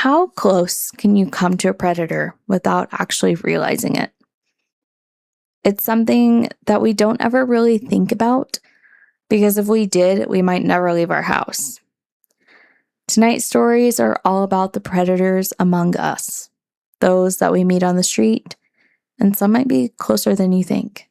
How close can you come to a predator without actually realizing it? It's something that we don't ever really think about because if we did, we might never leave our house. Tonight's stories are all about the predators among us, those that we meet on the street, and some might be closer than you think.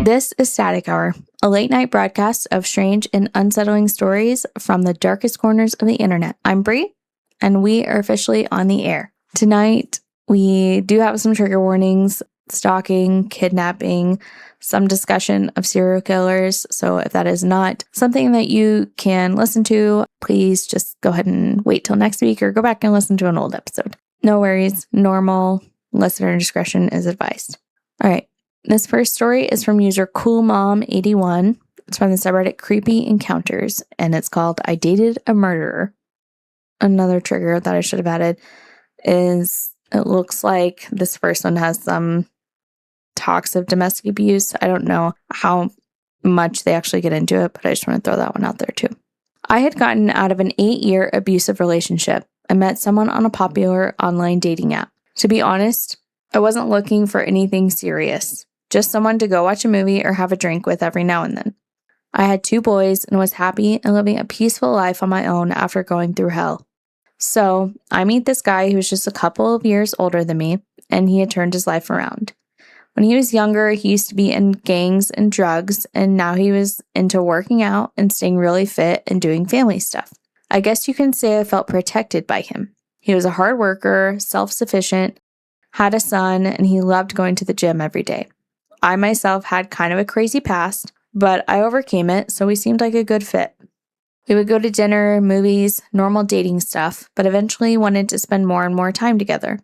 This is Static Hour, a late-night broadcast of strange and unsettling stories from the darkest corners of the internet. I'm Bree, and we are officially on the air. Tonight, we do have some trigger warnings, stalking, kidnapping, some discussion of serial killers. So if that is not something that you can listen to, please just go ahead and wait till next week or go back and listen to an old episode. No worries, normal, listener discretion is advised. All right. This first story is from user CoolMom81. It's from the subreddit Creepy Encounters, and it's called I Dated a Murderer. Another trigger that I should have added is it looks like this person has some talks of domestic abuse. I don't know how much they actually get into it, but I just want to throw that one out there too. I had gotten out of an 8-year abusive relationship. I met someone on a popular online dating app. To be honest, I wasn't looking for anything serious. Just someone to go watch a movie or have a drink with every now and then. I had 2 boys and was happy and living a peaceful life on my own after going through hell. So I meet this guy who's just a couple of years older than me, and he had turned his life around. When he was younger, he used to be in gangs and drugs, and now he was into working out and staying really fit and doing family stuff. I guess you can say I felt protected by him. He was a hard worker, self-sufficient, had a son, and he loved going to the gym every day. I myself had kind of a crazy past, but I overcame it, so we seemed like a good fit. We would go to dinner, movies, normal dating stuff, but eventually wanted to spend more and more time together.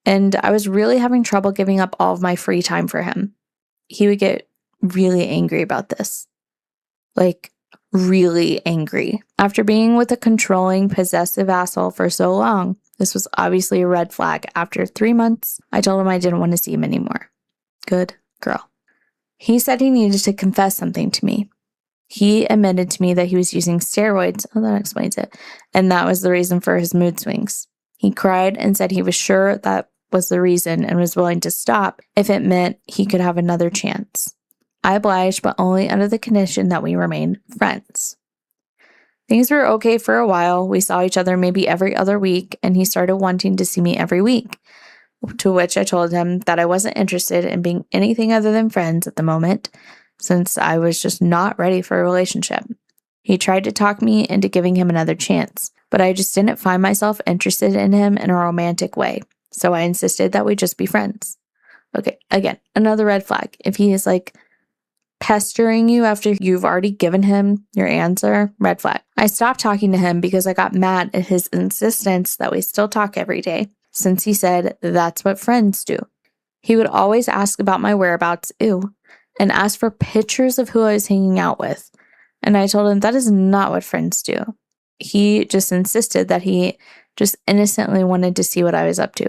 And I was really having trouble giving up all of my free time for him. He would get really angry about this. Like, really angry. After being with a controlling, possessive asshole for so long, this was obviously a red flag. After 3 months, I told him I didn't want to see him anymore. Good girl. He said he needed to confess something to me. He admitted to me that he was using steroids. Oh, that explains it. And that was the reason for his mood swings. He cried and said he was sure that was the reason and was willing to stop if it meant he could have another chance. I obliged, but only under the condition that we remain friends. Things were okay for a while. We saw each other maybe every other week, and he started wanting to see me every week. To which I told him that I wasn't interested in being anything other than friends at the moment, since I was just not ready for a relationship. He tried to talk me into giving him another chance, but I just didn't find myself interested in him in a romantic way, so I insisted that we just be friends. Okay, again, another red flag. If he is like pestering you after you've already given him your answer, red flag. I stopped talking to him because I got mad at his insistence that we still talk every day, since he said that's what friends do. He would always ask about my whereabouts, and ask for pictures of who I was hanging out with. And I told him that is not what friends do. He just insisted that he just innocently wanted to see what I was up to.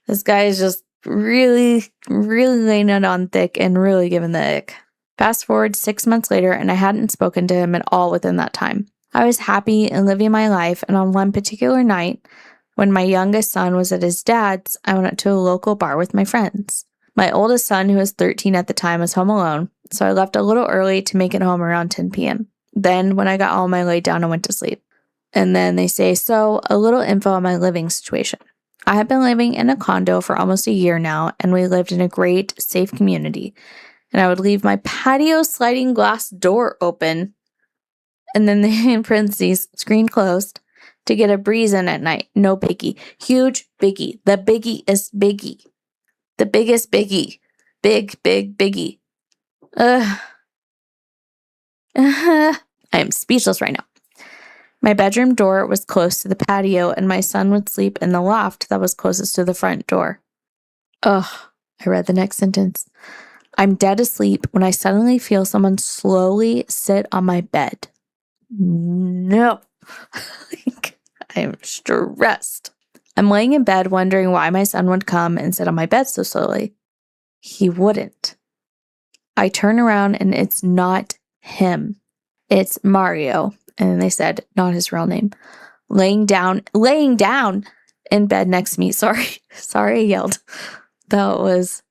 This guy is just really, really laying it on thick and really giving the ick. Fast forward 6 months later, and I hadn't spoken to him at all within that time. I was happy and living my life, and on one particular night, when my youngest son was at his dad's, I went out to a local bar with my friends. My oldest son, who was 13 at the time, was home alone, so I left a little early to make it home around 10 p.m. Then, when I got home, I laid down and went to sleep. And then they say, so, a little info on my living situation. I have been living in a condo for almost a year now, and we lived in a great, safe community. And I would leave my patio sliding glass door open, and then in parentheses, screen closed, to get a breeze in at night. No biggie. Huge biggie. The biggie is biggie. The biggest biggie. Big biggie. I am speechless right now. My bedroom door was close to the patio, and my son would sleep in the loft that was closest to the front door. Ugh, I read the next sentence. I'm dead asleep when I suddenly feel someone slowly sit on my bed. No. I'm stressed. I'm laying in bed wondering why my son would come and sit on my bed so slowly. He wouldn't. I turn around and it's not him. It's Mario. And then they said, not his real name. Laying down in bed next to me. Sorry I yelled. That was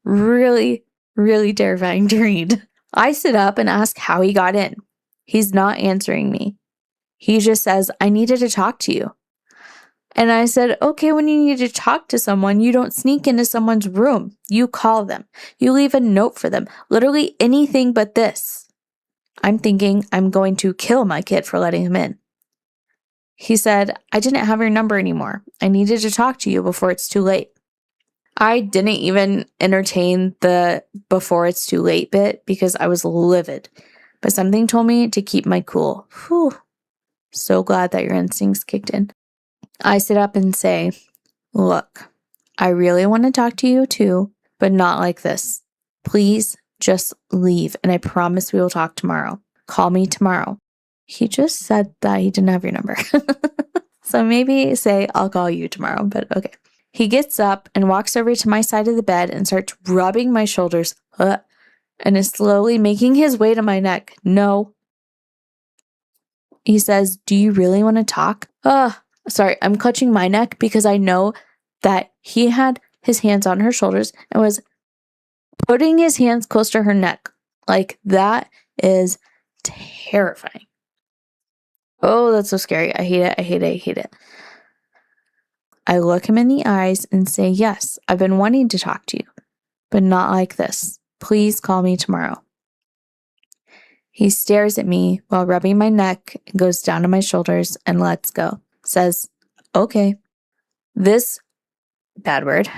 really, really terrifying to read. I sit up and ask how he got in. He's not answering me. He just says, I needed to talk to you. And I said, okay, when you need to talk to someone, you don't sneak into someone's room. You call them. You leave a note for them. Literally anything but this. I'm thinking I'm going to kill my kid for letting him in. He said, I didn't have your number anymore. I needed to talk to you before it's too late. I didn't even entertain the before it's too late bit because I was livid. But something told me to keep my cool. Whew. So glad that your instincts kicked in. I sit up and say, look, I really want to talk to you too, but not like this. Please just leave, and I promise we will talk tomorrow. Call me tomorrow. He just said that he didn't have your number. So maybe say, I'll call you tomorrow, but okay. He gets up and walks over to my side of the bed and starts rubbing my shoulders and is slowly making his way to my neck. No. He says, do you really want to talk? Sorry, I'm clutching my neck because I know that he had his hands on her shoulders and was putting his hands close to her neck. Like, that is terrifying. Oh, that's so scary. I hate it. I hate it. I hate it. I look him in the eyes and say, yes, I've been wanting to talk to you, but not like this. Please call me tomorrow. He stares at me while rubbing my neck, goes down to my shoulders and lets go. Says, okay. This bad word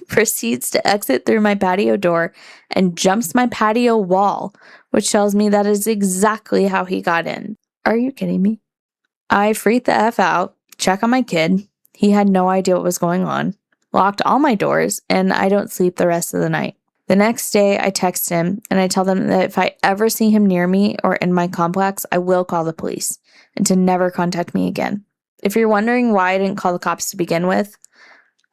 proceeds to exit through my patio door and jumps my patio wall, which tells me that is exactly how he got in. Are you kidding me? I freaked the F out, check on my kid. He had no idea what was going on, locked all my doors, and I don't sleep the rest of the night. The next day, I text him and I tell them that if I ever see him near me or in my complex, I will call the police and to never contact me again. If you're wondering why I didn't call the cops to begin with,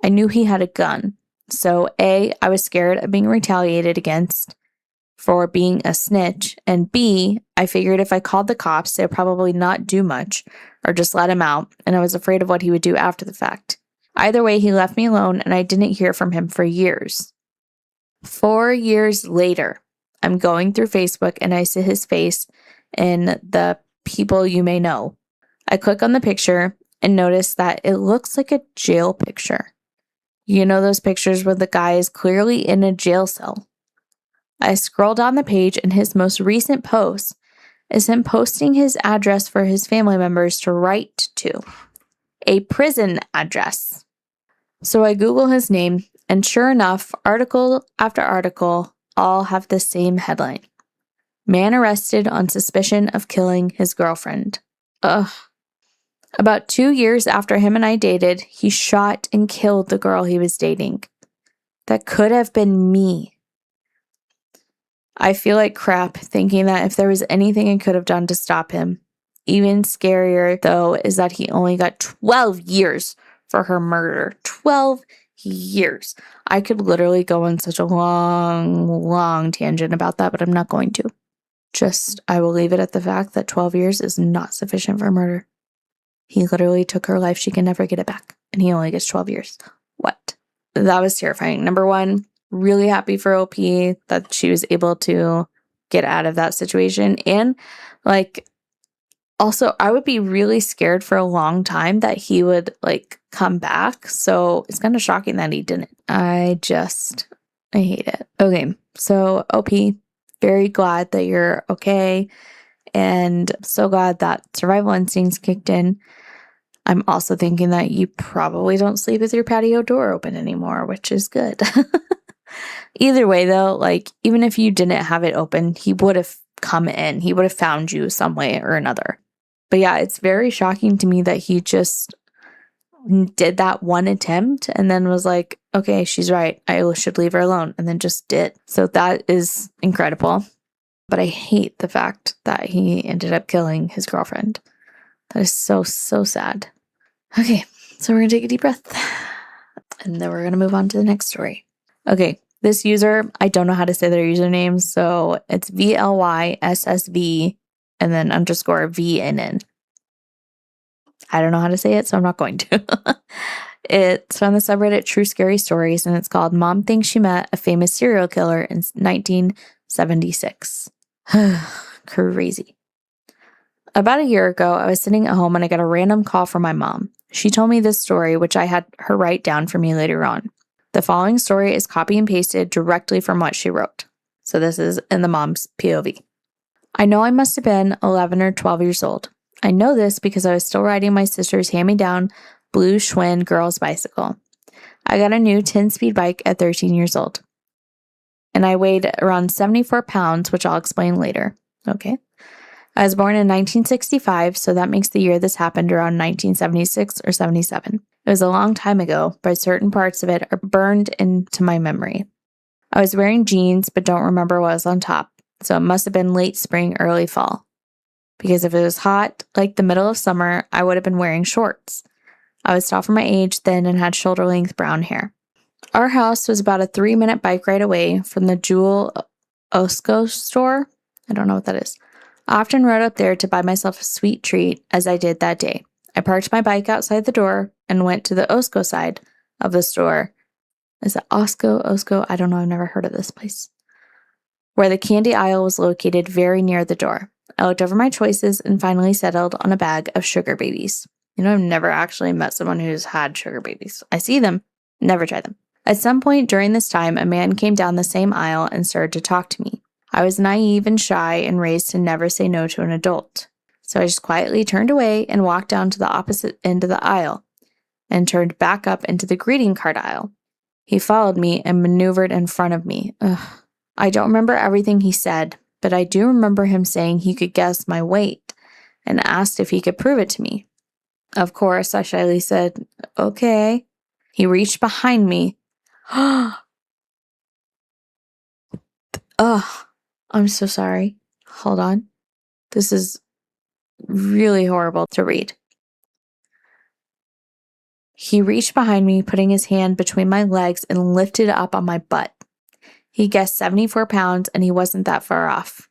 I knew he had a gun. So A, I was scared of being retaliated against for being a snitch, and B, I figured if I called the cops, they'd probably not do much or just let him out, and I was afraid of what he would do after the fact. Either way, he left me alone and I didn't hear from him for years. 4 years later, I'm going through Facebook and I see his face in the people you may know. I click on the picture and notice that it looks like a jail picture. You know those pictures where the guy is clearly in a jail cell. I scroll down the page and his most recent post is him posting his address for his family members to write to. A prison address. So I Google his name, and sure enough, article after article all have the same headline. Man arrested on suspicion of killing his girlfriend. Ugh. About 2 years after him and I dated, he shot and killed the girl he was dating. That could have been me. I feel like crap thinking that if there was anything I could have done to stop him. Even scarier, though, is that he only got 12 years for her murder. 12 years. I could literally go on such a long tangent about that, but I'm not going to. I will leave it at the fact that 12 years is not sufficient for murder. He literally took her life. She can never get it back. And he only gets 12 years. What? That was terrifying. Number one, really happy for OP that she was able to get out of that situation. And also, I would be really scared for a long time that he would come back. So it's kind of shocking that he didn't. I hate it. Okay, so OP, very glad that you're okay. And so glad that survival instincts kicked in. I'm also thinking that you probably don't sleep with your patio door open anymore, which is good. Either way, though, even if you didn't have it open, he would have come in. He would have found you some way or another. But yeah, it's very shocking to me that he just did that one attempt and then was like, okay, she's right. I should leave her alone. And then just did. So that is incredible. But I hate the fact that he ended up killing his girlfriend. That is so, so sad. Okay, so we're going to take a deep breath. And then we're going to move on to the next story. Okay, this user, I don't know how to say their username. So it's VLYSSV and then _VNN. I don't know how to say it, so I'm not going to. It's from the subreddit True Scary Stories, and it's called Mom Thinks She Met a Famous Serial Killer in 1976. Crazy. About a year ago, I was sitting at home and I got a random call from my mom. She told me this story, which I had her write down for me later on. The following story is copy and pasted directly from what she wrote. So this is in the mom's POV. I know I must have been 11 or 12 years old. I know this because I was still riding my sister's hand-me-down blue Schwinn girl's bicycle. I got a new 10-speed bike at 13 years old. And I weighed around 74 pounds, which I'll explain later. Okay. I was born in 1965, so that makes the year this happened around 1976 or 77. It was a long time ago, but certain parts of it are burned into my memory. I was wearing jeans, but don't remember what was on top, so it must have been late spring, early fall. Because if it was hot, like the middle of summer, I would have been wearing shorts. I was tall for my age then and had shoulder-length brown hair. Our house was about a 3-minute bike ride away from the Jewel Osco store. I don't know what that is. I often rode up there to buy myself a sweet treat, as I did that day. I parked my bike outside the door and went to the Osco side of the store. Is it Osco? I don't know. I've never heard of this place. Where the candy aisle was located very near the door. I looked over my choices and finally settled on a bag of sugar babies. You know, I've never actually met someone who's had sugar babies. I see them, never try them. At some point during this time, a man came down the same aisle and started to talk to me. I was naive and shy and raised to never say no to an adult. So I just quietly turned away and walked down to the opposite end of the aisle and turned back up into the greeting card aisle. He followed me and maneuvered in front of me. I don't remember everything he said, but I do remember him saying he could guess my weight and asked if he could prove it to me. Of course, I shyly said, okay. He reached behind me. I'm so sorry. Hold on. This is really horrible to read. He reached behind me, putting his hand between my legs and lifted up on my butt. He guessed 74 pounds and he wasn't that far off.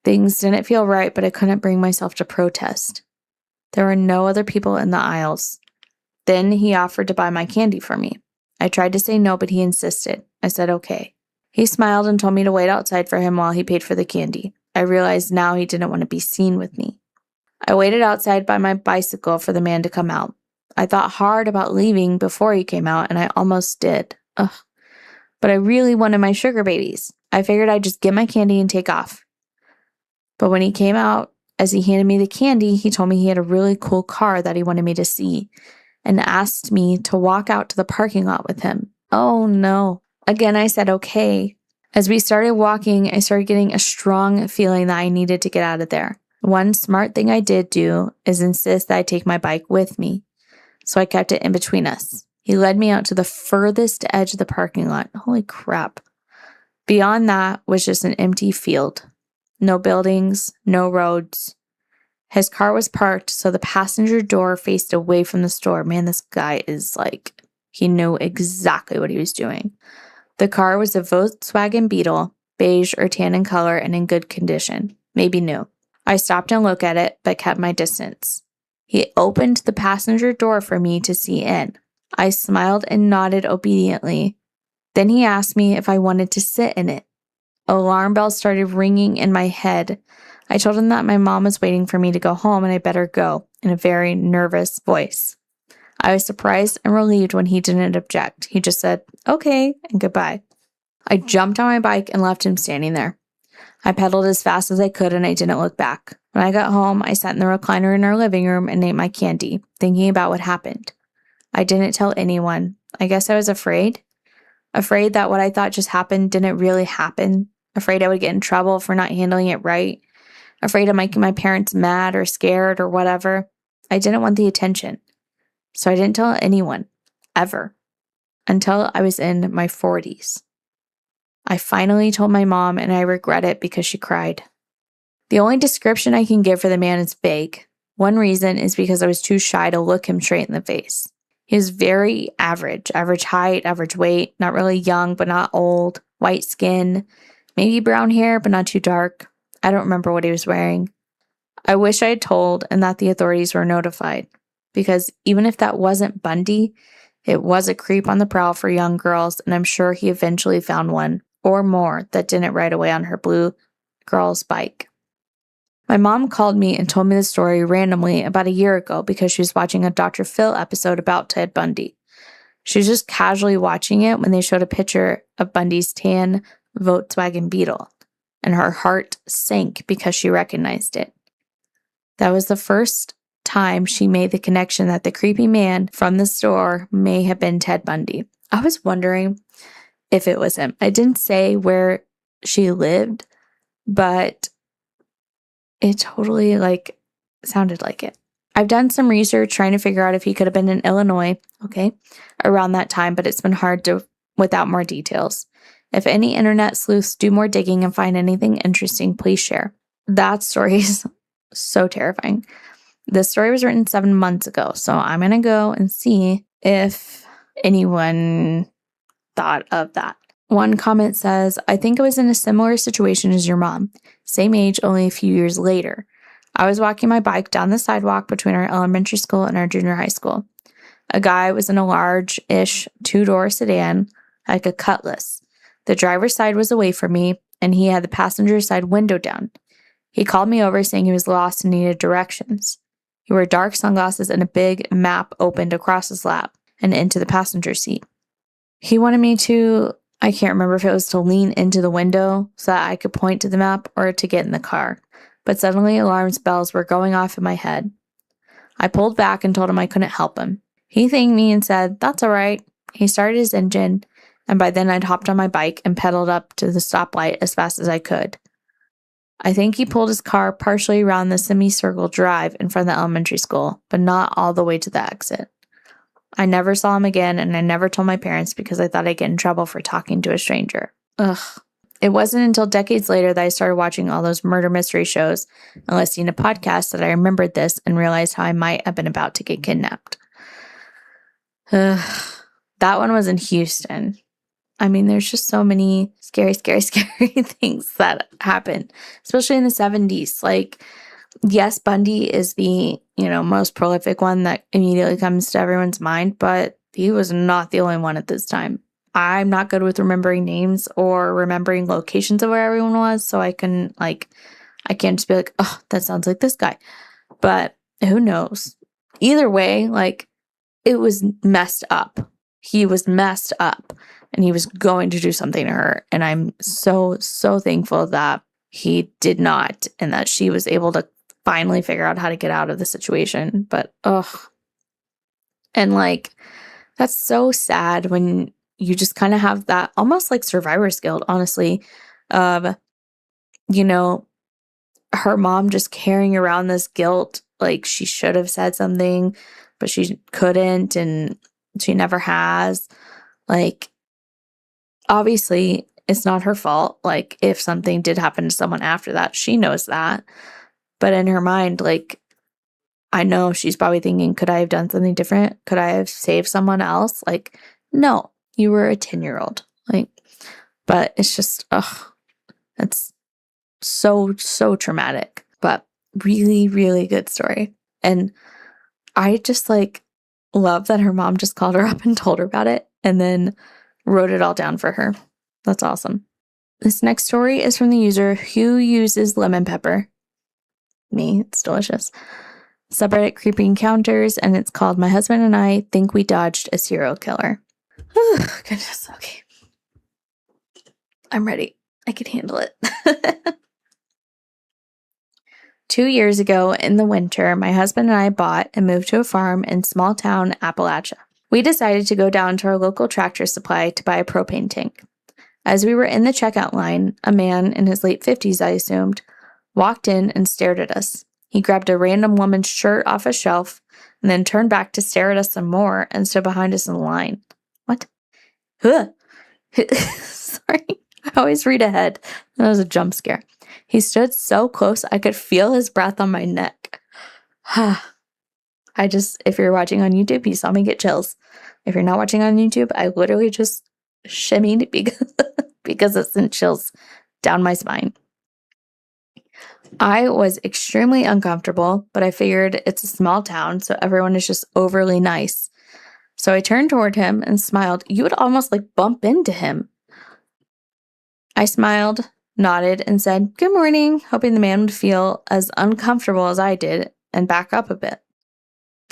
Things didn't feel right, but I couldn't bring myself to protest. There were no other people in the aisles. Then he offered to buy my candy for me. I tried to say no, but he insisted. I said okay. He smiled and told me to wait outside for him while he paid for the candy. I realized now he didn't want to be seen with me. I waited outside by my bicycle for the man to come out. I thought hard about leaving before he came out, and I almost did. But I really wanted my sugar babies. I figured I'd just get my candy and take off. But when he came out, as he handed me the candy, he told me he had a really cool car that he wanted me to see and asked me to walk out to the parking lot with him. Oh no. Again, I said okay. As we started walking, I started getting a strong feeling that I needed to get out of there. One smart thing I did do is insist that I take my bike with me. So I kept it in between us. He led me out to the furthest edge of the parking lot. Holy crap. Beyond that was just an empty field. No buildings, no roads. His car was parked, so the passenger door faced away from the store. Man, this guy is like, he knew exactly what he was doing. The car was a Volkswagen Beetle, beige or tan in color and in good condition, maybe new. I stopped and looked at it, but kept my distance. He opened the passenger door for me to see in. I smiled and nodded obediently. Then he asked me if I wanted to sit in it. Alarm bells started ringing in my head. I told him that my mom was waiting for me to go home and I better go, in a very nervous voice. I was surprised and relieved when he didn't object. He just said, okay, and goodbye. I jumped on my bike and left him standing there. I pedaled as fast as I could and I didn't look back. When I got home, I sat in the recliner in our living room and ate my candy, thinking about what happened. I didn't tell anyone. I guess I was afraid. Afraid that what I thought just happened didn't really happen. Afraid I would get in trouble for not handling it right. afraid of making my parents mad or scared or whatever. I didn't want the attention. So I didn't tell anyone, ever, until I was in my 40s. I finally told my mom, and I regret it because she cried. The only description I can give for the man is vague. One reason is because I was too shy to look him straight in the face. He was very average height, average weight, not really young, but not old, white skin, maybe brown hair, but not too dark. I don't remember what he was wearing. I wish I had told and that the authorities were notified, because even if that wasn't Bundy, it was a creep on the prowl for young girls, and I'm sure he eventually found one or more that didn't ride away on her blue girl's bike. My mom called me and told me the story randomly about a year ago because she was watching a Dr. Phil episode about Ted Bundy. She was just casually watching it when they showed a picture of Bundy's tan Volkswagen Beetle, and her heart sank because she recognized it. That was the first time she made the connection that the creepy man from the store may have been Ted Bundy. I was wondering if it was him. I didn't say where she lived, but it totally sounded like it. I've done some research trying to figure out if he could have been in Illinois, around that time, but it's been hard without more details. If any internet sleuths do more digging and find anything interesting, please share. That story is so terrifying. This story was written 7 months ago, so I'm going to go and see if anyone thought of that. One comment says, I think I was in a similar situation as your mom. Same age, only a few years later. I was walking my bike down the sidewalk between our elementary school and our junior high school. A guy was in a large-ish 2-door sedan, like a Cutlass. The driver's side was away from me, and he had the passenger side window down. He called me over saying he was lost and needed directions. He wore dark sunglasses and a big map opened across his lap and into the passenger seat. He wanted me to, I can't remember if it was to lean into the window so that I could point to the map or to get in the car, but suddenly alarm bells were going off in my head. I pulled back and told him I couldn't help him. He thanked me and said, that's all right. He started his engine, and by then I'd hopped on my bike and pedaled up to the stoplight as fast as I could. I think he pulled his car partially around the semicircle drive in front of the elementary school, but not all the way to the exit. I never saw him again, and I never told my parents because I thought I'd get in trouble for talking to a stranger. Ugh. It wasn't until decades later that I started watching all those murder mystery shows and listening to podcasts that I remembered this and realized how I might have been about to get kidnapped. That one was in Houston. I mean, there's just so many scary things that happen, especially in the 70s. Yes, Bundy is the, most prolific one that immediately comes to everyone's mind, but he was not the only one at this time. I'm not good with remembering names or remembering locations of where everyone was, so I can't just be like, oh, that sounds like this guy. But who knows? Either way, it was messed up. He was messed up. And he was going to do something to her. And I'm so, so thankful that he did not and that she was able to finally figure out how to get out of the situation. But, and that's so sad when you just kind of have that almost like survivor's guilt, honestly, of, her mom just carrying around this guilt. She should have said something, but she couldn't, and she never has. Obviously, it's not her fault. If something did happen to someone after that, she knows that. But in her mind, I know she's probably thinking, could I have done something different? Could I have saved someone else? No, you were a 10-year-old. But it's just, it's so, so traumatic. But really, really good story. And I just, love that her mom just called her up and told her about it. And then wrote it all down for her. That's awesome. This next story is from the user who uses lemon pepper. Me, it's delicious. Subreddit Creepy Encounters, and it's called My Husband and I Think We Dodged a Serial Killer. Oh, goodness, okay. I'm ready. I can handle it. 2 years ago in the winter, my husband and I bought and moved to a farm in small town Appalachia. We decided to go down to our local Tractor Supply to buy a propane tank. As we were in the checkout line, a man in his late 50s, I assumed, walked in and stared at us. He grabbed a random woman's shirt off a shelf and then turned back to stare at us some more and stood behind us in the line. What? Huh. Sorry, I always read ahead. That was a jump scare. He stood so close I could feel his breath on my neck. If you're watching on YouTube, you saw me get chills. If you're not watching on YouTube, I literally just shimmied because it sent chills down my spine. I was extremely uncomfortable, but I figured it's a small town, so everyone is just overly nice. So I turned toward him and smiled. You would almost bump into him. I smiled, nodded, and said, "Good morning," hoping the man would feel as uncomfortable as I did and back up a bit.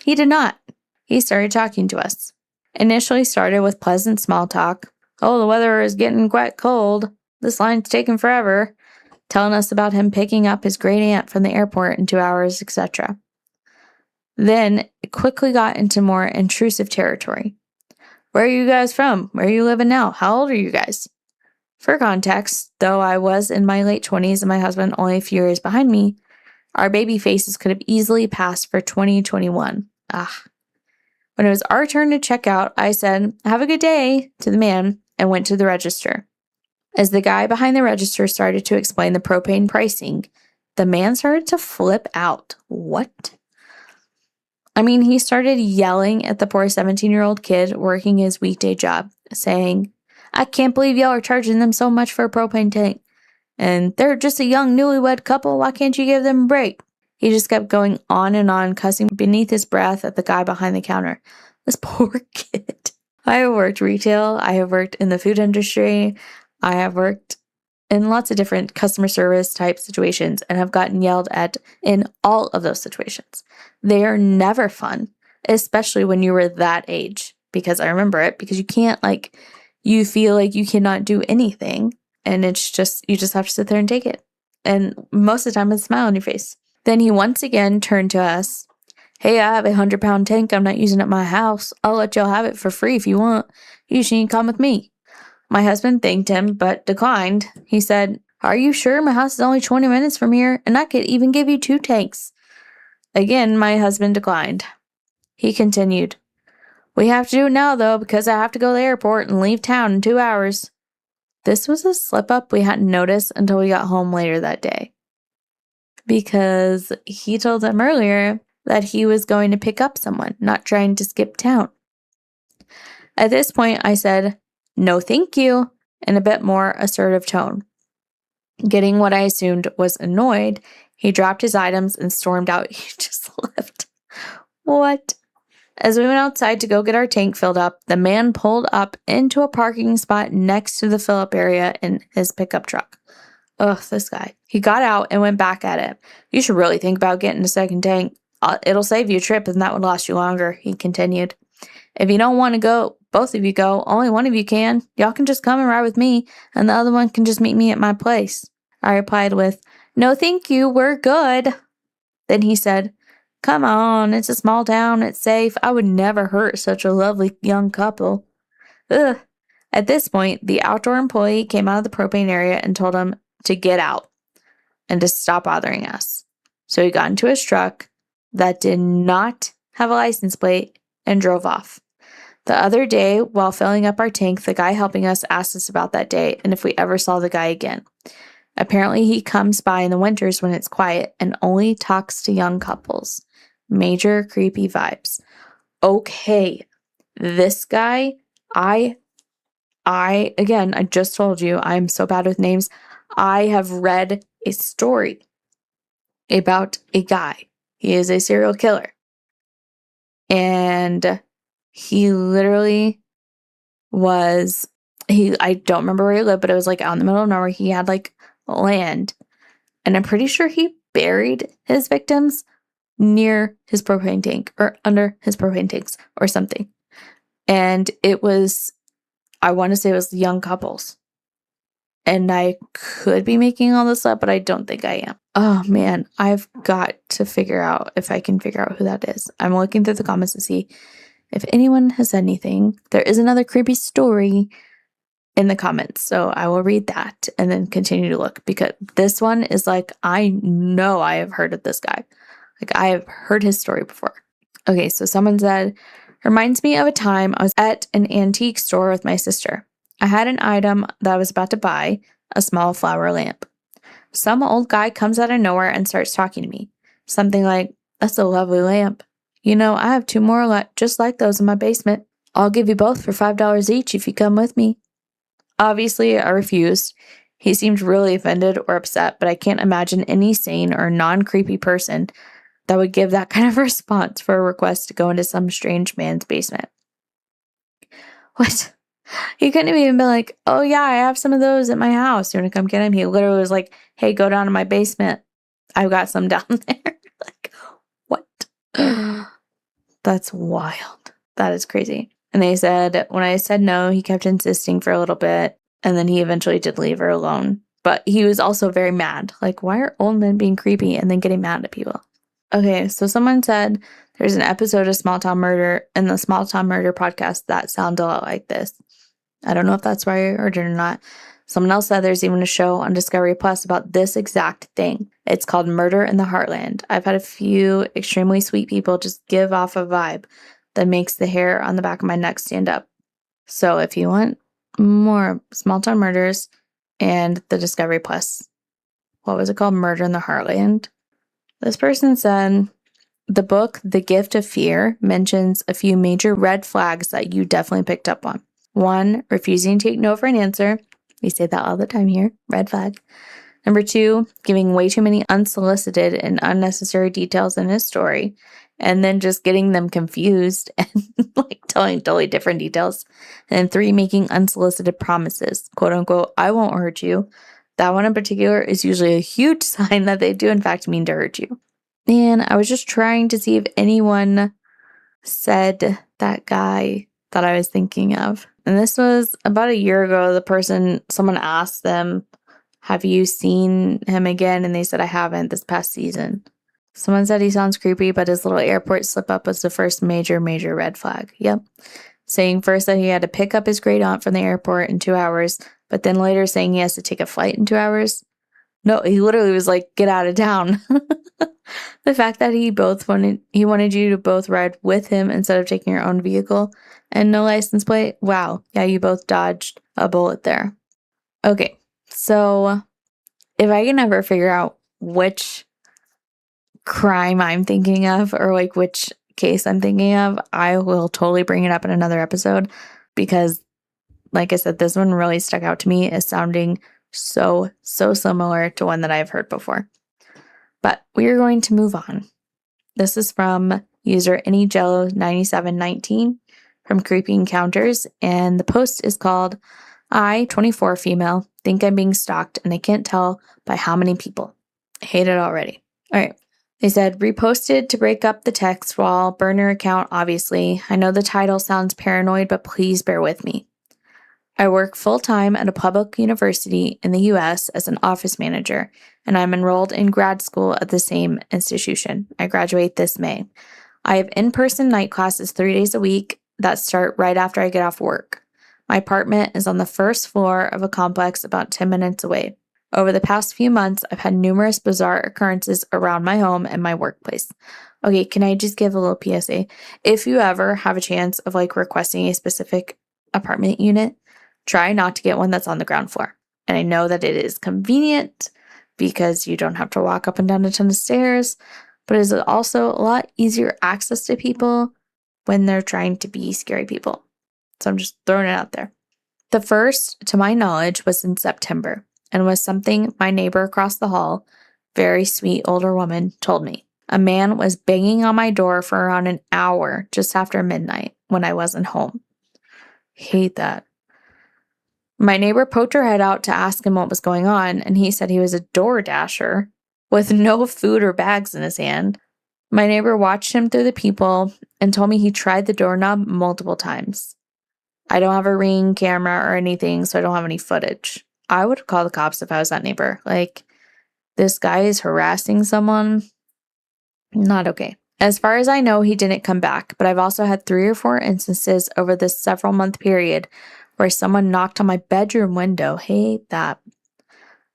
He did not. He started talking to us. Initially started with pleasant small talk. "Oh, the weather is getting quite cold. This line's taking forever," telling us about him picking up his great aunt from the airport in 2 hours, etc. Then it quickly got into more intrusive territory. "Where are you guys from? Where are you living now? How old are you guys?" For context, though I was in my late 20s and my husband only a few years behind me, our baby faces could have easily passed for 2021. When it was our turn to check out, I said, "Have a good day," to the man and went to the register. As the guy behind the register started to explain the propane pricing, the man started to flip out. What? He started yelling at the poor 17-year-old kid working his weekday job, saying, "I can't believe y'all are charging them so much for a propane tank. And they're just a young newlywed couple. Why can't you give them a break?" He just kept going on, cussing beneath his breath at the guy behind the counter. This poor kid. I have worked retail. I have worked in the food industry. I have worked in lots of different customer service type situations and have gotten yelled at in all of those situations. They are never fun, especially when you were that age, because I remember it, because you can't you feel like you cannot do anything, and it's just, you just have to sit there and take it. And most of the time it's a smile on your face. Then he once again turned to us. "Hey, I have a 100-pound tank I'm not using at my house. I'll let y'all have it for free if you want. You just need to come with me." My husband thanked him, but declined. He said, "Are you sure? My house is only 20 minutes from here, and I could even give you 2 tanks. Again, my husband declined. He continued, "We have to do it now, though, because I have to go to the airport and leave town in 2 hours. This was a slip-up we hadn't noticed until we got home later that day, because he told them earlier that he was going to pick up someone, not trying to skip town. At this point, I said, "No, thank you," in a bit more assertive tone. Getting what I assumed was annoyed, he dropped his items and stormed out. He just left. What? As we went outside to go get our tank filled up, the man pulled up into a parking spot next to the fill-up area in his pickup truck. Ugh, this guy. He got out and went back at it. "You should really think about getting a second tank. It'll save you a trip and that would last you longer," he continued. "If you don't want to go, both of you go. Only one of you can. Y'all can just come and ride with me, and the other one can just meet me at my place." I replied with, "No, thank you. We're good." Then he said, "Come on, it's a small town. It's safe. I would never hurt such a lovely young couple." Ugh. At this point, the outdoor employee came out of the propane area and told him to get out and to stop bothering us. So he got into his truck that did not have a license plate and drove off. The other day, while filling up our tank, the guy helping us asked us about that day and if we ever saw the guy again. Apparently, he comes by in the winters when it's quiet and only talks to young couples. Major creepy vibes. Okay, this guy, I just told you, I'm so bad with names. I have read a story about a guy. He is a serial killer. And he literally was, I don't remember where he lived, but it was out in the middle of nowhere. He had land. And I'm pretty sure he buried his victims near his propane tank or under his propane tanks or something. And it was, I want to say it was young couples. And I could be making all this up, but I don't think I am. Oh man, I've got to figure out if I can figure out who that is. I'm looking through the comments to see if anyone has said anything. There is another creepy story in the comments. So I will read that and then continue to look, because this one is like, I know I have heard of this guy. Like, I have heard his story before. Okay, so someone said, reminds me of a time I was at an antique store with my sister. I had an item that I was about to buy, a small flower lamp. Some old guy comes out of nowhere and starts talking to me. Something like, that's a lovely lamp. You know, I have two more just like those in my basement. I'll give you both for $5 each if you come with me. Obviously, I refused. He seemed really offended or upset, but I can't imagine any sane or non-creepy person that would give that kind of response for a request to go into some strange man's basement. What? He couldn't have even been like, oh yeah, I have some of those at my house. You want to come get them? He literally was like, hey, go down to my basement. I've got some down there. Like, what? That's wild. That is crazy. And they said, when I said no, he kept insisting for a little bit, and then he eventually did leave her alone. But he was also very mad. Like, why are old men being creepy and then getting mad at people? Okay, so someone said there's an episode of Small Town Murder in the Small Town Murder podcast that sounds a lot like this. I don't know if that's why I heard it or not. Someone else said there's even a show on Discovery Plus about this exact thing. It's called Murder in the Heartland. I've had a few extremely sweet people just give off a vibe that makes the hair on the back of my neck stand up. So if you want more Small Town Murders and the Discovery Plus, what was it called? Murder in the Heartland. This person said, the book, The Gift of Fear, mentions a few major red flags that you definitely picked up on. 1, refusing to take no for an answer. We say that all the time here. Red flag. Number 2, giving way too many unsolicited and unnecessary details in his story, and then just getting them confused and like telling totally different details. And then 3, making unsolicited promises. Quote unquote, I won't hurt you. That one in particular is usually a huge sign that they do in fact mean to hurt you. And I was just trying to see if anyone said that guy that I was thinking of. And this was about a year ago. Someone asked them, have you seen him again? And they said, I haven't this past season. Someone said he sounds creepy, but his little airport slip up was the first major red flag. Yep. Saying first that he had to pick up his great aunt from the airport in 2 hours, but then later saying he has to take a flight in 2 hours. No, he literally was like, get out of town. The fact that he wanted you to both ride with him instead of taking your own vehicle and no license plate. Wow. Yeah, you both dodged a bullet there. Okay. So if I can ever figure out which crime I'm thinking of or like which case I'm thinking of, I will totally bring it up in another episode, because like I said, this one really stuck out to me as sounding so similar to one that I've heard before. But we are going to move on. This is from user AnyJello9719 from Creepy Encounters, and the post is called, I, 24 female, think I'm being stalked and I can't tell by how many people. I hate it already. All right. They said, reposted to break up the text wall, burner account, obviously. I know the title sounds paranoid, but please bear with me. I work full-time at a public university in the U.S. as an office manager, and I'm enrolled in grad school at the same institution. I graduate this May. I have in-person night classes 3 days a week that start right after I get off work. My apartment is on the first floor of a complex about 10 minutes away. Over the past few months, I've had numerous bizarre occurrences around my home and my workplace. Okay, can I just give a little PSA? If you ever have a chance of like requesting a specific apartment unit, try not to get one that's on the ground floor. And I know that it is convenient because you don't have to walk up and down a ton of stairs, but it is also a lot easier access to people when they're trying to be scary people. So I'm just throwing it out there. The first, to my knowledge, was in September and was something my neighbor across the hall, very sweet older woman, told me. A man was banging on my door for around an hour just after midnight when I wasn't home. Hate that. My neighbor poked her head out to ask him what was going on, and he said he was a door dasher with no food or bags in his hand. My neighbor watched him through the peephole and told me he tried the doorknob multiple times. I don't have a Ring camera or anything, so I don't have any footage. I would call the cops if I was that neighbor. Like, this guy is harassing someone. Not okay. As far as I know, he didn't come back, but I've also had 3 or 4 instances over this several-month period where someone knocked on my bedroom window. Hate that.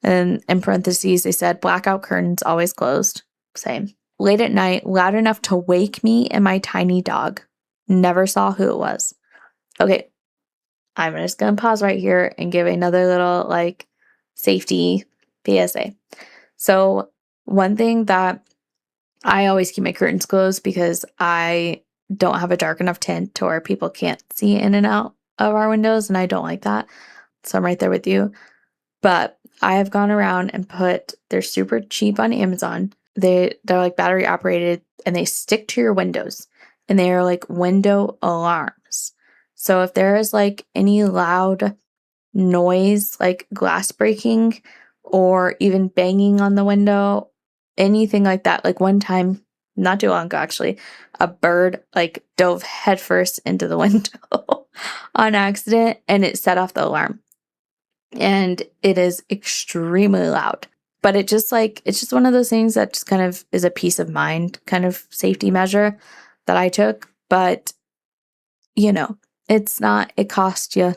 And in parentheses, they said, blackout curtains always closed. Same. Late at night, loud enough to wake me and my tiny dog. Never saw who it was. Okay, I'm just going to pause right here and give another little, safety PSA. So one thing that I always keep my curtains closed because I don't have a dark enough tint to where people can't see in and out of our windows, and I don't like that. So I'm right there with you. But I have gone around and they're super cheap on Amazon. They're like battery operated and they stick to your windows, and they are like window alarms. So if there is like any loud noise, like glass breaking or even banging on the window, anything like that. Like one time, not too long ago actually, a bird like dove headfirst into the window on accident, and it set off the alarm. And it is extremely loud. But it's just one of those things that just kind of is a peace of mind kind of safety measure that I took. But, it's not, it cost you,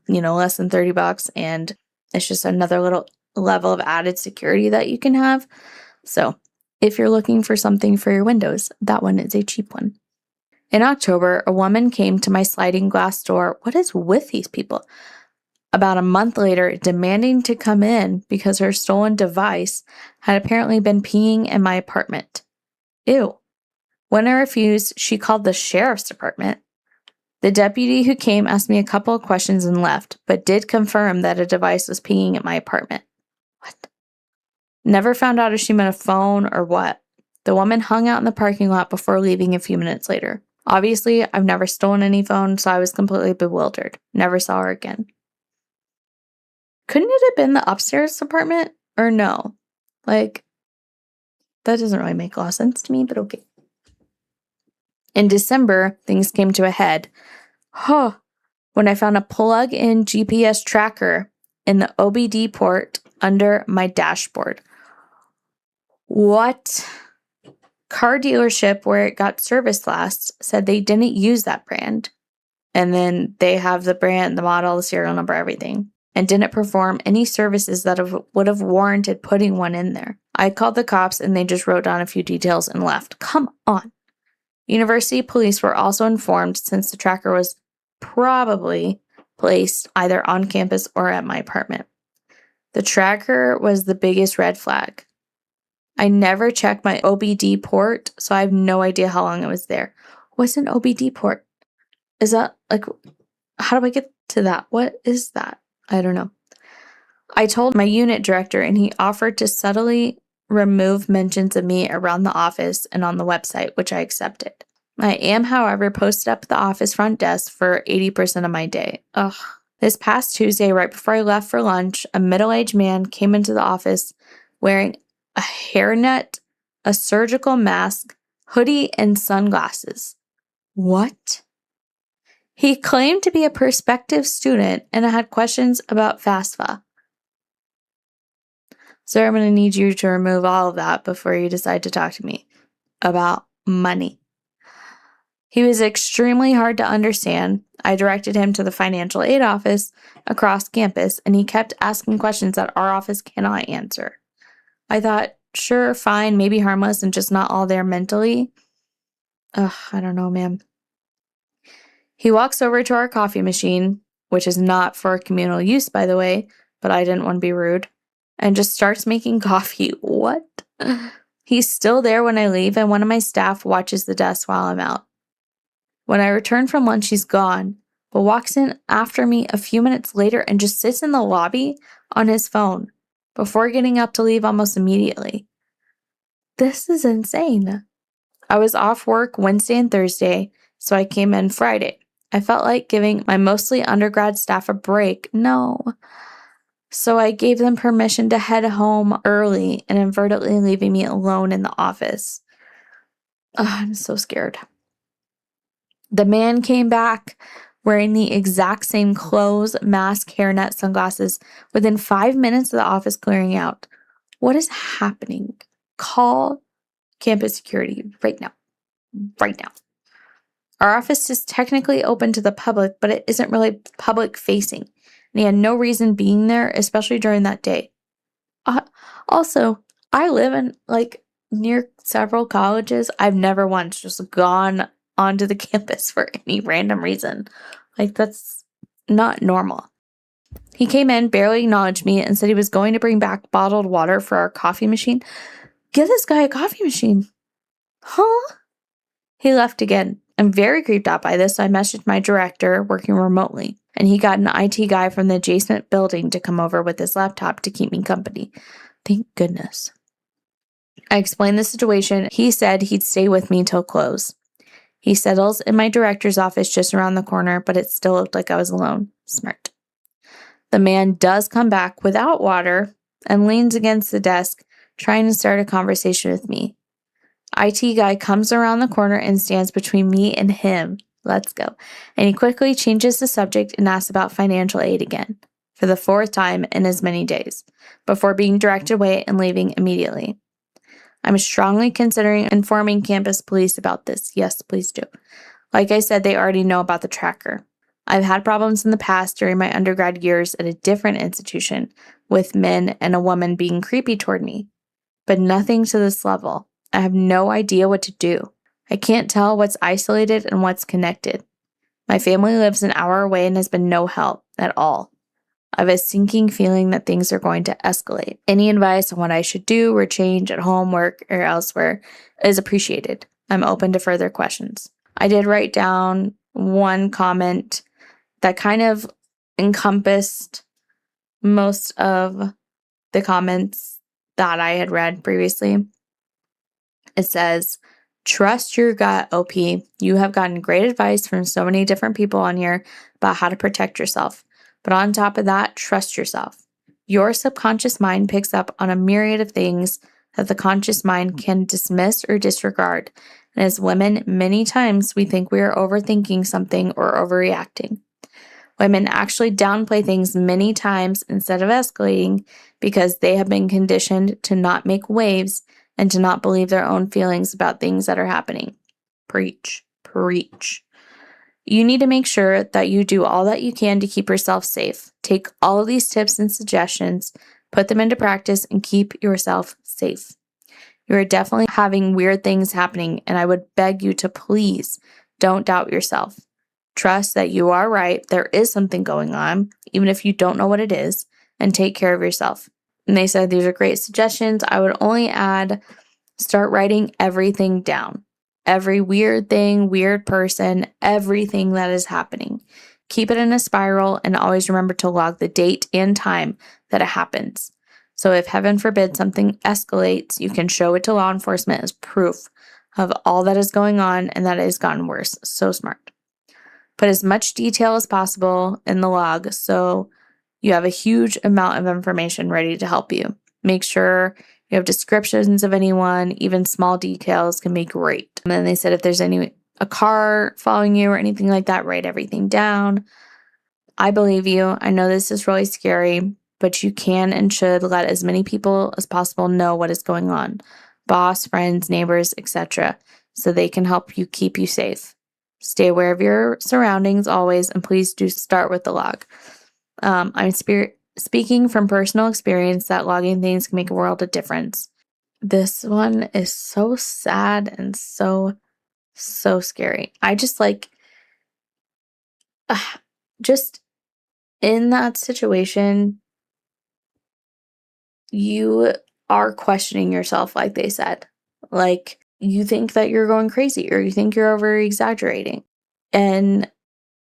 less than $30, and it's just another little level of added security that you can have. So if you're looking for something for your windows, that one is a cheap one. In October, a woman came to my sliding glass door. What is with these people? About a month later, demanding to come in because her stolen device had apparently been peeing in my apartment. Ew. When I refused, she called the sheriff's department. The deputy who came asked me a couple of questions and left, but did confirm that a device was peeing at my apartment. What? Never found out if she meant a phone or what. The woman hung out in the parking lot before leaving a few minutes later. Obviously, I've never stolen any phone, so I was completely bewildered. Never saw her again. Couldn't it have been the upstairs apartment? Or no? That doesn't really make a lot of sense to me, but okay. In December, things came to a head. When I found a plug-in GPS tracker in the OBD port under my dashboard. What? Car dealership where it got serviced last said they didn't use that brand. And then they have the brand, the model, the serial number, everything. And didn't perform any services that would have warranted putting one in there. I called the cops and they just wrote down a few details and left. Come on. University police were also informed since the tracker was probably placed either on campus or at my apartment. The tracker was the biggest red flag. I never checked my OBD port, so I have no idea how long it was there. What's an OBD port? Is that how do I get to that? What is that? I don't know. I told my unit director and he offered to subtly remove mentions of me around the office and on the website, which I accepted. I am, however, posted up at the office front desk for 80% of my day. Ugh. This past Tuesday, right before I left for lunch, a middle-aged man came into the office wearing a hairnet, a surgical mask, hoodie, and sunglasses. What? He claimed to be a prospective student and had questions about FAFSA. Sir, I'm going to need you to remove all of that before you decide to talk to me about money. He was extremely hard to understand. I directed him to the financial aid office across campus, and he kept asking questions that our office cannot answer. I thought, sure, fine, maybe harmless and just not all there mentally. I don't know, man. He walks over to our coffee machine, which is not for communal use, by the way, but I didn't want to be rude, and just starts making coffee. What? He's still there when I leave, and one of my staff watches the desk while I'm out. When I return from lunch, he's gone, but walks in after me a few minutes later and just sits in the lobby on his phone before getting up to leave almost immediately. This is insane. I was off work Wednesday and Thursday, so I came in Friday. I felt like giving my mostly undergrad staff a break. No. So I gave them permission to head home early and inadvertently leaving me alone in the office. I'm so scared. The man came back wearing the exact same clothes, mask, hairnet, sunglasses within 5 minutes of the office clearing out. What is happening? Call campus security right now. Right now. Our office is technically open to the public, but it isn't really public facing. And he had no reason being there, especially during that day. Also, I live in near several colleges. I've never once just gone onto the campus for any random reason. That's not normal. He came in, barely acknowledged me, and said he was going to bring back bottled water for our coffee machine. Give this guy a coffee machine. Huh? He left again. I'm very creeped out by this, so I messaged my director working remotely, and he got an IT guy from the adjacent building to come over with his laptop to keep me company. Thank goodness. I explained the situation. He said he'd stay with me till close. He settles in my director's office just around the corner, but it still looked like I was alone. Smart. The man does come back without water and leans against the desk, trying to start a conversation with me. IT guy comes around the corner and stands between me and him. Let's go. And he quickly changes the subject and asks about financial aid again, for the fourth time in as many days, before being directed away and leaving immediately. I'm strongly considering informing campus police about this. Yes, please do. Like I said, they already know about the tracker. I've had problems in the past during my undergrad years at a different institution with men and a woman being creepy toward me, but nothing to this level. I have no idea what to do. I can't tell what's isolated and what's connected. My family lives an hour away and has been no help at all. I have a sinking feeling that things are going to escalate. Any advice on what I should do or change at home, work, or elsewhere is appreciated. I'm open to further questions. I did write down one comment that kind of encompassed most of the comments that I had read previously. It says, trust your gut, OP. You have gotten great advice from so many different people on here about how to protect yourself. But on top of that, trust yourself. Your subconscious mind picks up on a myriad of things that the conscious mind can dismiss or disregard. And as women, many times we think we are overthinking something or overreacting. Women actually downplay things many times instead of escalating because they have been conditioned to not make waves and to not believe their own feelings about things that are happening. Preach, preach. You need to make sure that you do all that you can to keep yourself safe. Take all of these tips and suggestions, put them into practice, and keep yourself safe. You are definitely having weird things happening, and I would beg you to please don't doubt yourself. Trust that you are right, there is something going on, even if you don't know what it is, and take care of yourself. And they said these are great suggestions. I would only add, start writing everything down. Every weird thing, weird person, everything that is happening. Keep it in a spiral and always remember to log the date and time that it happens. So if heaven forbid something escalates, you can show it to law enforcement as proof of all that is going on and that it has gotten worse. So smart. Put as much detail as possible in the log so you have a huge amount of information ready to help you. Make sure you have descriptions of anyone, even small details can be great. And then they said if there's a car following you or anything like that, write everything down. I believe you. I know this is really scary, but you can and should let as many people as possible know what is going on. Boss, friends, neighbors, etc. so they can help you keep you safe. Stay aware of your surroundings always, and please do start with the log. I'm speaking from personal experience that logging things can make a world of difference. This one is so sad and so scary. I just just in that situation, you are questioning yourself, like they said. You think that you're going crazy or you think you're over exaggerating. And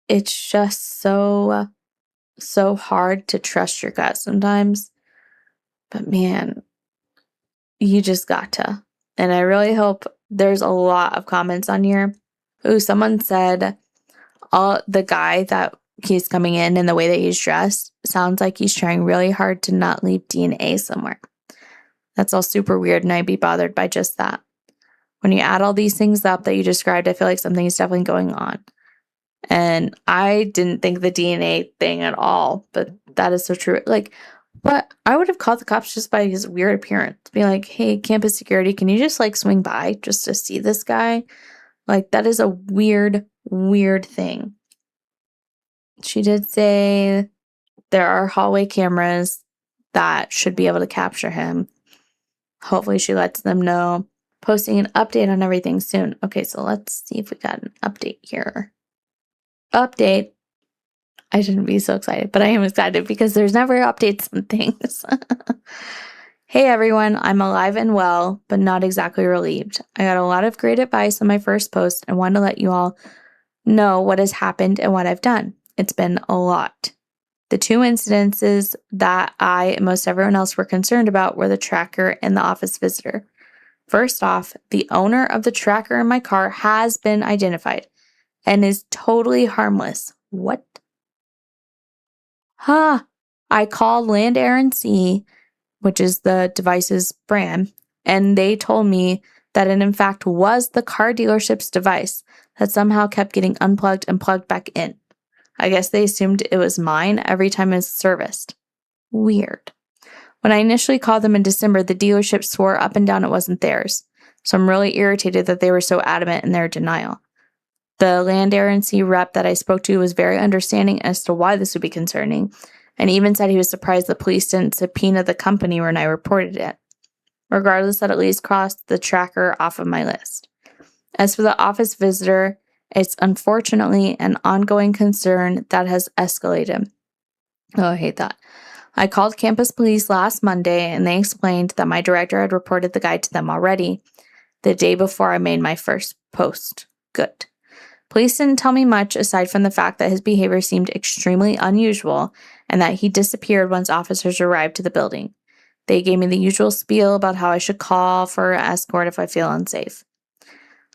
it's just so hard to trust your gut sometimes. But man, you just got to. And I really hope there's a lot of comments on here. Ooh, someone said, the guy that he's coming in and the way that he's dressed sounds like he's trying really hard to not leave DNA somewhere. That's all super weird, and I'd be bothered by just that. When you add all these things up that you described, I feel like something is definitely going on. And I didn't think the DNA thing at all, but that is so true. But I would have called the cops just by his weird appearance. Be like, hey, campus security, can you just swing by just to see this guy? Like, that is a weird, weird thing. She did say there are hallway cameras that should be able to capture him. Hopefully she lets them know. Posting an update on everything soon. Okay, so let's see if we got an update here. Update. I shouldn't be so excited, but I am excited because there's never updates on things. Hey everyone, I'm alive and well, but not exactly relieved. I got a lot of great advice on my first post and want to let you all know what has happened and what I've done. It's been a lot. The two incidences that I and most everyone else were concerned about were the tracker and the office visitor. First off, the owner of the tracker in my car has been identified and is totally harmless. What? I called Land, Air, and Sea, which is the device's brand, and they told me that it in fact was the car dealership's device that somehow kept getting unplugged and plugged back in. I guess they assumed it was mine every time it was serviced. Weird. When I initially called them in December, the dealership swore up and down it wasn't theirs, so I'm really irritated that they were so adamant in their denial. The Land, Air, and Sea rep that I spoke to was very understanding as to why this would be concerning, and even said he was surprised the police didn't subpoena the company when I reported it. Regardless, that at least crossed the tracker off of my list. As for the office visitor, it's unfortunately an ongoing concern that has escalated. Oh, I hate that. I called campus police last Monday, and they explained that my director had reported the guy to them already the day before I made my first post. Good. Police didn't tell me much aside from the fact that his behavior seemed extremely unusual and that he disappeared once officers arrived to the building. They gave me the usual spiel about how I should call for an escort if I feel unsafe.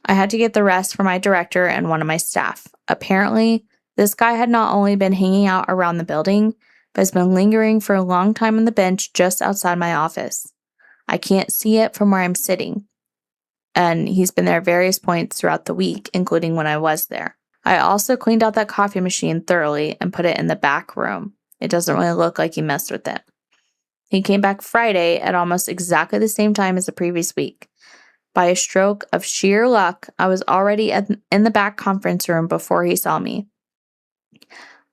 I had to get the rest from my director and one of my staff. Apparently, this guy had not only been hanging out around the building, but has been lingering for a long time on the bench just outside my office. I can't see it from where I'm sitting, and he's been there at various points throughout the week, including when I was there. I also cleaned out that coffee machine thoroughly and put it in the back room. It doesn't really look like he messed with it. He came back Friday at almost exactly the same time as the previous week. By a stroke of sheer luck, I was already in the back conference room before he saw me.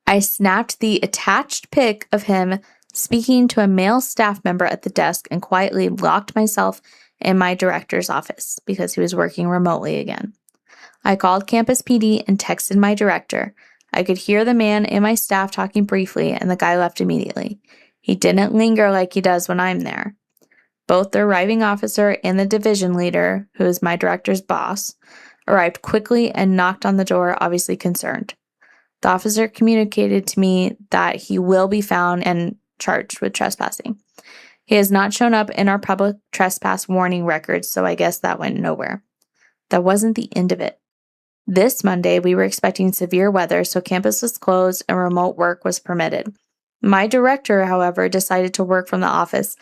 I snapped the attached pic of him speaking to a male staff member at the desk and quietly locked myself in my director's office because he was working remotely again. I called campus PD and texted my director. I could hear the man and my staff talking briefly, and the guy left immediately. He didn't linger like he does when I'm there. Both the arriving officer and the division leader, who is my director's boss, arrived quickly and knocked on the door, obviously concerned. The officer communicated to me that he will be found and charged with trespassing. He has not shown up in our public trespass warning records, so I guess that went nowhere. That wasn't the end of it. This Monday, we were expecting severe weather, so campus was closed and remote work was permitted. My director, however, decided to work from the office.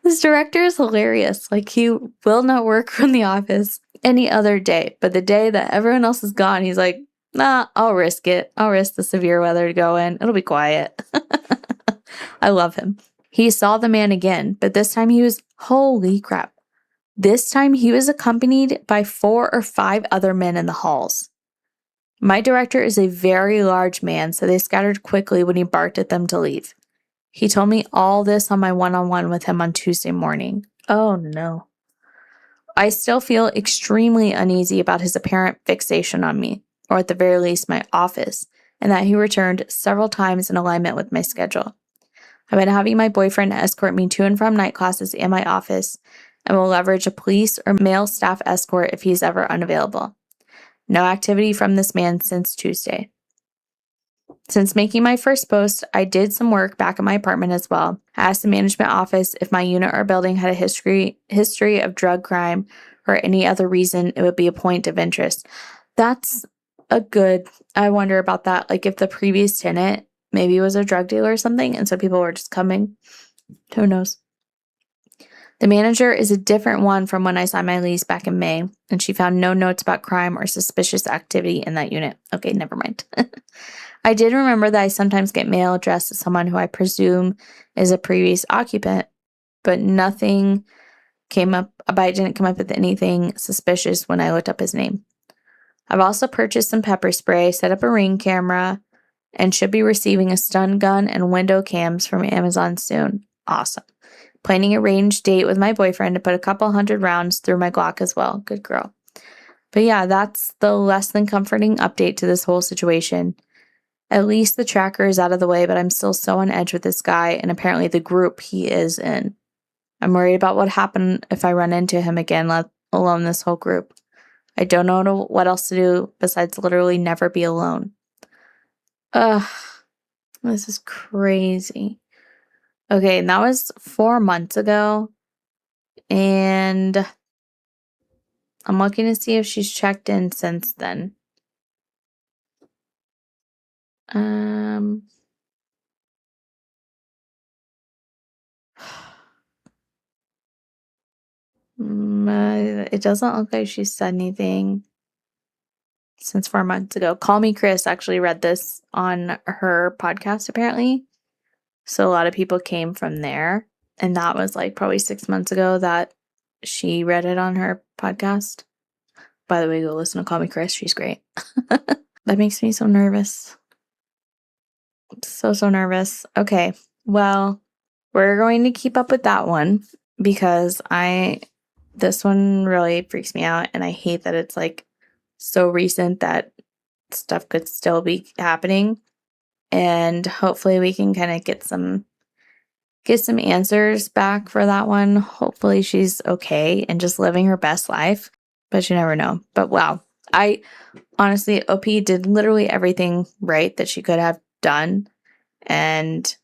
This director is hilarious. Like, he will not work from the office any other day, but the day that everyone else is gone, he's like, nah, I'll risk it. I'll risk the severe weather to go in. It'll be quiet. I love him. He saw the man again, but this time holy crap. This time he was accompanied by 4 or 5 other men in the halls. My director is a very large man, so they scattered quickly when he barked at them to leave. He told me all this on my one-on-one with him on Tuesday morning. Oh no. I still feel extremely uneasy about his apparent fixation on me, or at the very least my office, and that he returned several times in alignment with my schedule. I've been having my boyfriend escort me to and from night classes in my office, and will leverage a police or male staff escort if he's ever unavailable. No activity from this man since Tuesday. Since making my first post, I did some work back at my apartment as well. I asked the management office if my unit or building had a history of drug crime or any other reason it would be a point of interest. That's I wonder about that. Like, if the previous tenant maybe was a drug dealer or something, and so people were just coming. Who knows? The manager is a different one from when I signed my lease back in May, and she found no notes about crime or suspicious activity in that unit. Okay, never mind. I did remember that I sometimes get mail addressed to someone who I presume is a previous occupant, but nothing but it didn't come up with anything suspicious when I looked up his name. I've also purchased some pepper spray, set up a Ring camera, and should be receiving a stun gun and window cams from Amazon soon. Awesome. Planning a range date with my boyfriend to put a couple 100 rounds through my Glock as well. Good girl. But yeah, that's the less than comforting update to this whole situation. At least the tracker is out of the way, but I'm still so on edge with this guy and apparently the group he is in. I'm worried about what happened if I run into him again, let alone this whole group. I don't know what else to do besides literally never be alone. Ugh, this is crazy. Okay, and that was 4 months ago, and I'm looking to see if she's checked in since then. It doesn't look like she said anything since 4 months ago. Call Me Chris actually read this on her podcast, apparently. So a lot of people came from there. And that was like probably 6 months ago that she read it on her podcast. By the way, go listen to Call Me Chris. She's great. That makes me so nervous. So nervous. Okay. Well, we're going to keep up with that one because this one really freaks me out. And I hate that it's like so recent that stuff could still be happening. And hopefully we can kind of get some answers back for that one. Hopefully she's okay and just living her best life, but you never know. But wow, I honestly, OP did literally everything right that she could have done. And,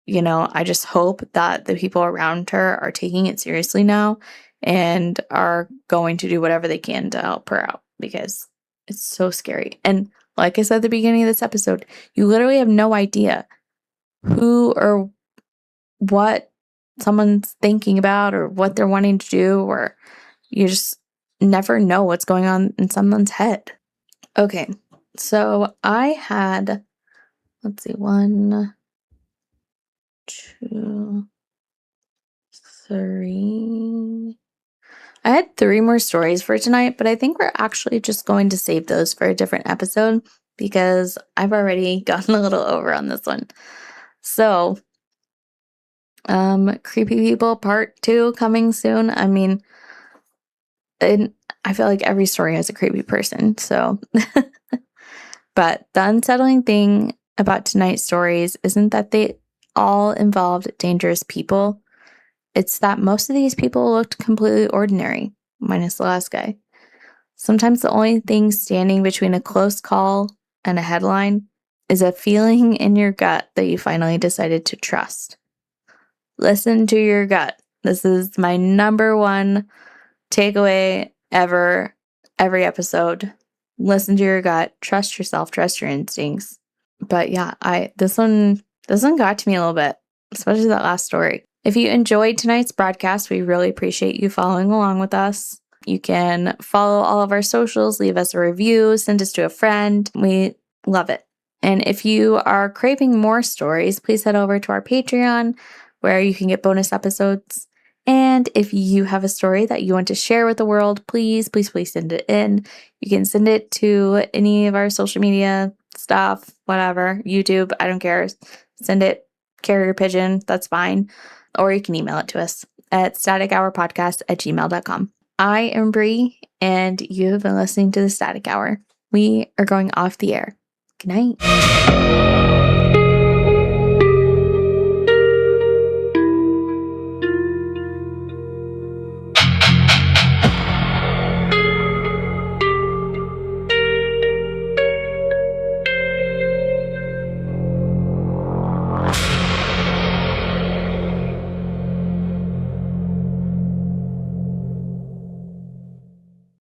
you know, I just hope that the people around her are taking it seriously now and are going to do whatever they can to help her out because it's so scary. And like I said at the beginning of this episode, you literally have no idea who or what someone's thinking about or what they're wanting to do, or you just never know what's going on in someone's head. Okay, so I had, let's see, 1, 2, 3. I had 3 more stories for tonight, but I think we're actually just going to save those for a different episode because I've already gotten a little over on this one. So, Creepy People Part 2 coming soon. I mean, I feel like every story has a creepy person, so. But the unsettling thing about tonight's stories isn't that they all involved dangerous people. It's that most of these people looked completely ordinary, minus the last guy. Sometimes the only thing standing between a close call and a headline is a feeling in your gut that you finally decided to trust. Listen to your gut. This is my number 1 takeaway ever, every episode. Listen to your gut. Trust yourself. Trust your instincts. But yeah, this one got to me a little bit, especially that last story. If you enjoyed tonight's broadcast, we really appreciate you following along with us. You can follow all of our socials, leave us a review, send us to a friend. We love it. And if you are craving more stories, please head over to our Patreon where you can get bonus episodes. And if you have a story that you want to share with the world, please send it in. You can send it to any of our social media stuff, whatever, YouTube, I don't care. Send it carrier pigeon, that's fine. Or you can email it to us at statichourpodcast@gmail.com. I am Bree, and you have been listening to the Static Hour. We are going off the air. Good night.